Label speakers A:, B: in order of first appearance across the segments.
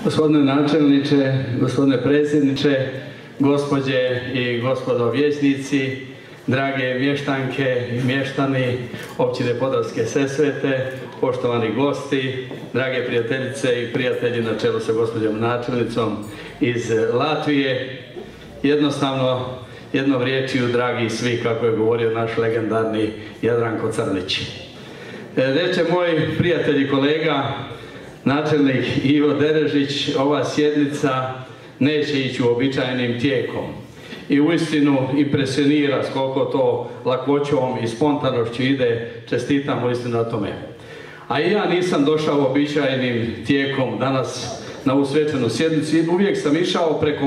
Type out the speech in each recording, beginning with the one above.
A: Gospodine načelniče, gospodine predsjedniče, gospođe i gospodo vijećnici, drage mještanke i mještani općine Podravske Sesvete, poštovani gosti, drage prijateljice i prijatelji na čelu sa gospođom načelnicom iz Latvije, jednostavno jednom riječju dragi svi, kako je govorio naš legendarni Jadranko Crnić. Reče moj prijatelj i kolega, načelnik Ivo Derežić, ova sjednica neće ići uobičajenim tijekom. I uistinu impresionira s koliko to lakoćom i spontanošću ide, čestitam uistinu na tome. A i ja nisam došao uobičajenim tijekom danas na ovu svečanu sjednicu, uvijek sam išao preko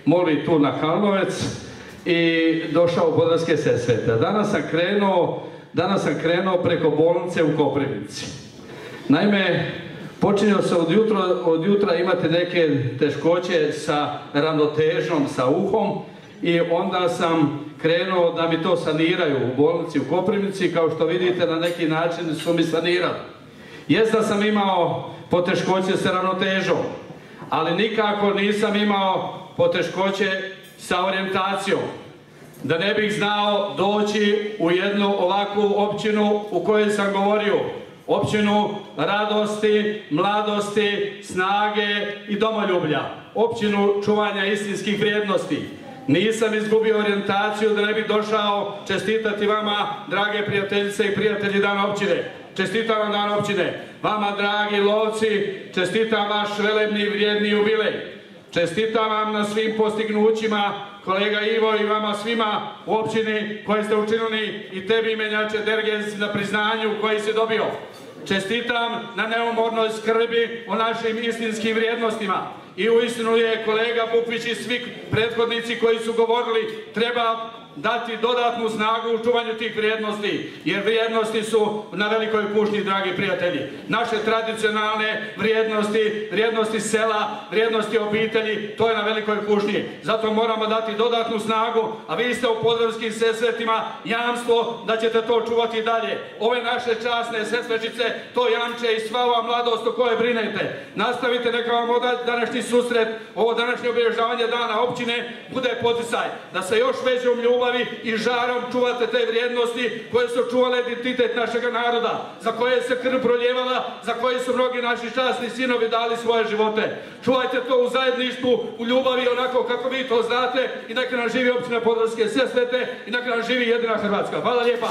A: Molvi tu na Kalnovec i došao u Podravske Sesvete. Danas sam krenuo preko bolnice u Koprivnici. Naime, počinjao sam od jutra imati neke teškoće sa ravnotežom, sa uhom i onda sam krenuo da mi to saniraju u bolnici u Koprivnici. Kao što vidite, na neki način su mi sanirali. Jest da sam imao poteškoće sa ravnotežom, ali nikako nisam imao poteškoće sa orijentacijom. Da ne bih znao doći u jednu ovakvu općinu u kojoj sam govorio, općinu radosti, mladosti, snage i domoljublja, općinu čuvanja istinskih vrijednosti. Nisam izgubio orijentaciju da ne bih došao čestitati vama, drage prijateljice i prijatelji, Dan općine. Čestitam vam Dan općine. Vama, dragi lovci, čestitam vaš velebni i vrijedni jubilej. Čestitam vam na svim postignućima, kolega Ivo, i vama svima u općini koje ste učinili, i tebi, menjače Dergez, na priznanju koji si dobio. Čestitam na neumornoj skrbi o našim istinskim vrijednostima. I uistinu je kolega Bukvić i svi prethodnici koji su govorili, treba dati dodatnu snagu u čuvanju tih vrijednosti, jer vrijednosti su na velikoj kušnji, dragi prijatelji. Naše tradicionalne vrijednosti, vrijednosti sela, vrijednosti obitelji, to je na velikoj kušnji. Zato moramo dati dodatnu snagu, a vi ste u Podravskim Sesvetima jamstvo da ćete to čuvati dalje. Ove naše časne sesvečice to jamče i sva ova mladost o kojoj brinete. Nastavite, neka vam današnji susret, ovo današnje obilježavanje Dana općine bude poticaj da se još većom ljubavi i žarom čuvate te vrijednosti koje su čuvale identitet našega naroda, za koje se krv proljevala, za koje su mnogi naši časni sinovi dali svoje živote. Čuvajte to u zajedništvu, u ljubavi, onako kako vi to znate, i neka nam živi općina Podravske Sesvete i neka nam živi jedina Hrvatska. Hvala lijepa.